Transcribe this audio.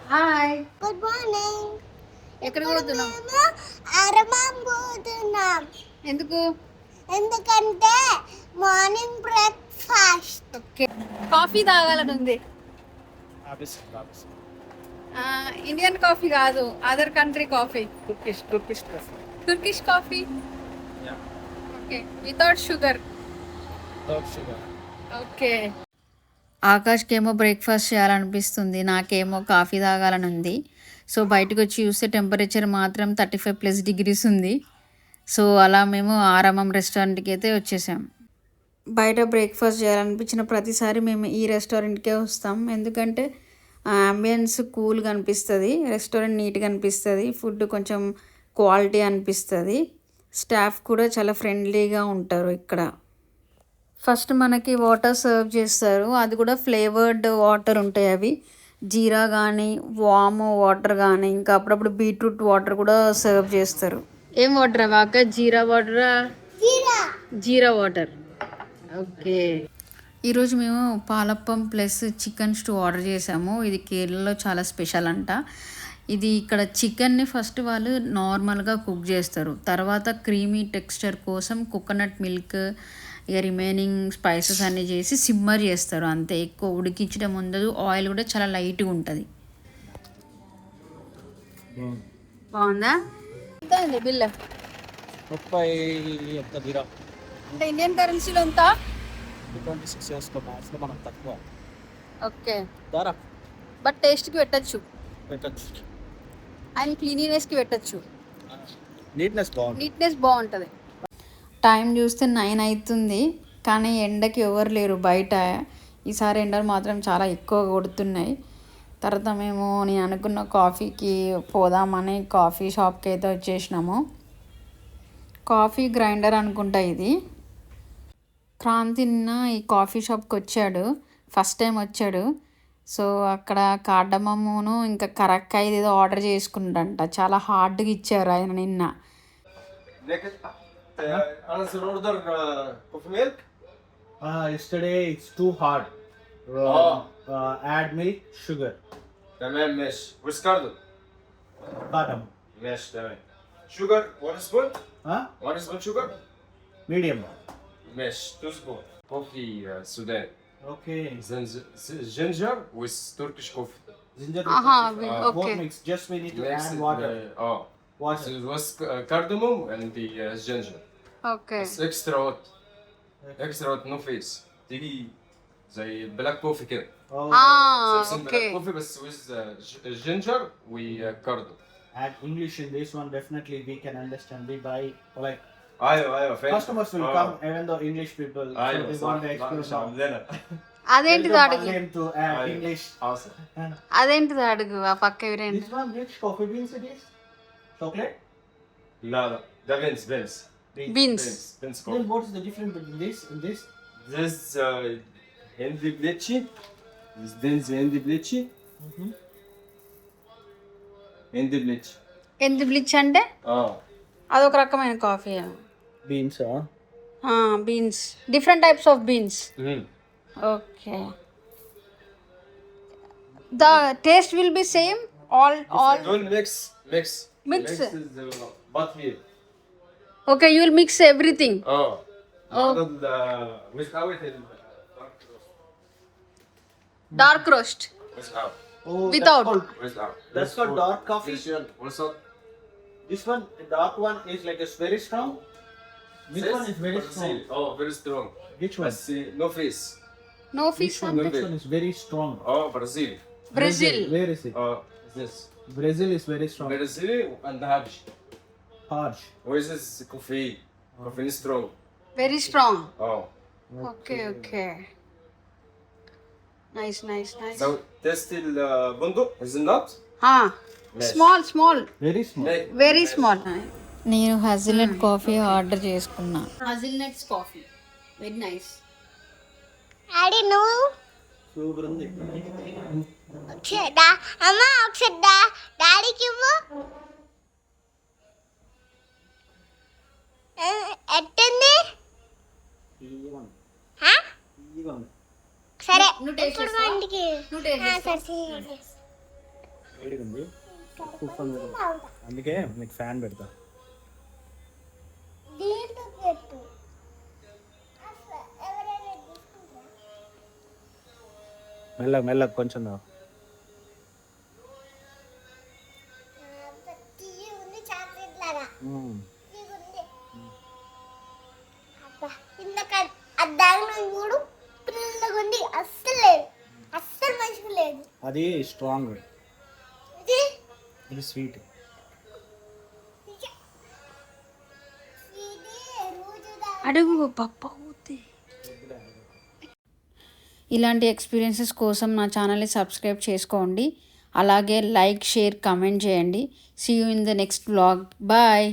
Hi. Good morning. ఎక్కడికి పోతున్నాం? ఆరమం పోతున్నాం. ఎందుకు? ఎందుకంటే మార్నింగ్ బ్రేక్ఫాస్ట్. ఓకే. కాఫీ తాగాలని ఉంది. ఇండియన్ కాఫీ కాదు, other country coffee. Turkish coffee. Okay, without sugar. Okay. ఆకాష్కేమో బ్రేక్ఫాస్ట్ చేయాలనిపిస్తుంది, నాకేమో కాఫీ తాగాలని ఉంది. సో బయటకు వచ్చి చూస్తే టెంపరేచర్ మాత్రం 35+ డిగ్రీస్ ఉంది. సో అలా మేము ఆరామం రెస్టారెంట్కి అయితే వచ్చేసాం. బయట బ్రేక్ఫాస్ట్ చేయాలనిపించిన ప్రతిసారి మేము ఈ రెస్టారెంట్కే వస్తాం. ఎందుకంటే అంబియన్స్ కూల్గా అనిపిస్తుంది, రెస్టారెంట్ నీట్గా అనిపిస్తుంది, ఫుడ్ కొంచెం క్వాలిటీ అనిపిస్తుంది, స్టాఫ్ కూడా చాలా ఫ్రెండ్లీగా ఉంటారు ఇక్కడ. ఫస్ట్ మనకి వాటర్ సర్వ్ చేస్తారు, అది కూడా ఫ్లేవర్డ్ వాటర్ ఉంటాయి. అవి జీరా కానీ వామ్ వాటర్ కానీ ఇంకా అప్పుడప్పుడు బీట్రూట్ వాటర్ కూడా సర్వ్ చేస్తారు. ఏం వాటర్ అవి అక్క? జీరా వాటరా? జీరా వాటర్. ఓకే. ఈరోజు మేము పాలప్పం ప్లస్ చికెన్ స్టూ ఆర్డర్ చేసాము. ఇది కేరళలో చాలా స్పెషల్ అంట. ఇది ఇక్కడ చికెన్ని ఫస్ట్ వాళ్ళు నార్మల్గా కుక్ చేస్తారు, తర్వాత క్రీమీ టెక్స్చర్ కోసం కోకోనట్ మిల్క్ ఇక రిమైనింగ్ స్పైసెస్ అన్నీ చేసి సిమ్మర్ చేస్తారు, అంతే. ఎక్కువ ఉడికించడం ఉండదు, ఆయిల్ కూడా చాలా లైట్గా ఉంటుంది. బాగుందా? ఎంత ఉంది బిల్? 30 అంటే ఇండియన్ కరెన్సీలో ఎంత? 26 చేసుకోవాలి మనం తక్కువ. ఓకే. దారా బట్ టేస్ట్కి పెట్టచ్చు పెట్టచ్చు అండ్ క్లీనినెస్కి పెట్టచ్చు. నీట్నెస్ బాగుంటుంది. టైం చూస్తే 9 అవుతుంది, కానీ ఎండకి ఎవరు లేరు బయట. ఈసారి ఎండలు మాత్రం చాలా ఎక్కువ కొడుతున్నాయి. తర్వాత నేను అనుకున్న కాఫీకి పోదామని కాఫీ షాప్కి అయితే వచ్చేసినాము. కాఫీ గ్రైండర్ అనుకుంటా ఇది. క్రాంతి నిన్న ఈ కాఫీ షాప్కి వచ్చాడు, ఫస్ట్ టైం వచ్చాడు. సో అక్కడ కార్డమమ్మును ఇంకా కరక్కాయ ఏదో ఆర్డర్ చేసుకుంటంట, చాలా హార్డ్గా ఇచ్చారు ఆయన నిన్న. coffee milk? Yesterday it's too hard. Add milk, sugar. تمام ماشي. وسكاردو. Cardamom. ماشي تمام. شوجر 1 سبون. Huh? 1 سبون شوجر. Medium. ماشي 2 سبون. كوفي سوداني. Okay. جينجر with Turkish coffee. Ginger. Okay. Both mix. Just we need to add water. Water. It was cardamom and the ginger. Okay. It's extra hot. Extra hot no face. تيجي زي بلاك كوفي كده. Okay. بلاك كوفي بس with ginger و cardamom. Add English in this one, definitely we can understand. We buy like ايوه فاهم. customers will come even though English people, so they want to explore عندنا. అదేంటిది అడుగు, them to add English. awesome. అదేంటిది అడుగు ఆ పక్క ఎవరండి. This one which coffee beans it is? Chocolate? لا ده بنس beans. بنس Then coffee. what is the difference between this and this? This hindi blichi. This deniz hindi blichi. Hindi blichi. ఎంత బ్లిచ్ అంటే అదొక రకమైన coffee. Beans, beans, different types of beans. Okay. The taste will be same all Don't mix. Mix. Mix is but here. Okay, you will mix everything. without it. Dark roast Without. Oh, Without. That's called dark coffee. This one also. This one, the dark one is like a very strong. This one is very strong. Oh, very strong. Which one? But see, no face. No fish. Which one is very strong? Oh, Brazil. Brazil. Where is it? This. Brazil is very strong. Brazil and Habsh. Harsh. Where is this coffee? Coffee is strong. Very strong. Oh. Okay okay. Nice nice nice. So taste the bunduk, hazelnut. Small Very small. Very small. నేను హజిల్నట్ coffee order చేసుకున్నా. హజిల్నట్స్ coffee very nice. Daddy నువ్వు Super ఉంది. అమ్మ ఒకసారి డాడీకి ఇవ్వు. ఎట్టుంది? సరే నువ్వు టేస్ట్ ఇప్పుడు చేస్తావా? వంటికి నువ్వు టేస్ట్ చేస్తావా? సరే వేడిగా ఉంది, అందుకే మీకు ఫ్యాన్ పెడతా. దీంట్లో పెట్టు. అసలు ఎవరైనా తీసుకుంటారా? మెల్లగా కొంచెం దా. తీయ ఉంది చాక్లెట్ లాగా. తీయ ఉంది. అబ్బా ఇందాక అద్దాగా చూడు పిల్లగా ఉంది. అస్సలు లేదు, అస్సలు మంచిగా లేదు. అది స్ట్రాంగ్, ఇది ఇది స్వీట్. అడుగు పప్ప. ఇలాంటి ఎక్స్పీరియన్సెస్ కోసం నా ఛానల్ని సబ్స్క్రైబ్ చేసుకోండి. అలాగే లైక్, షేర్, కామెంట్ చేయండి. See you in the next vlog. Bye.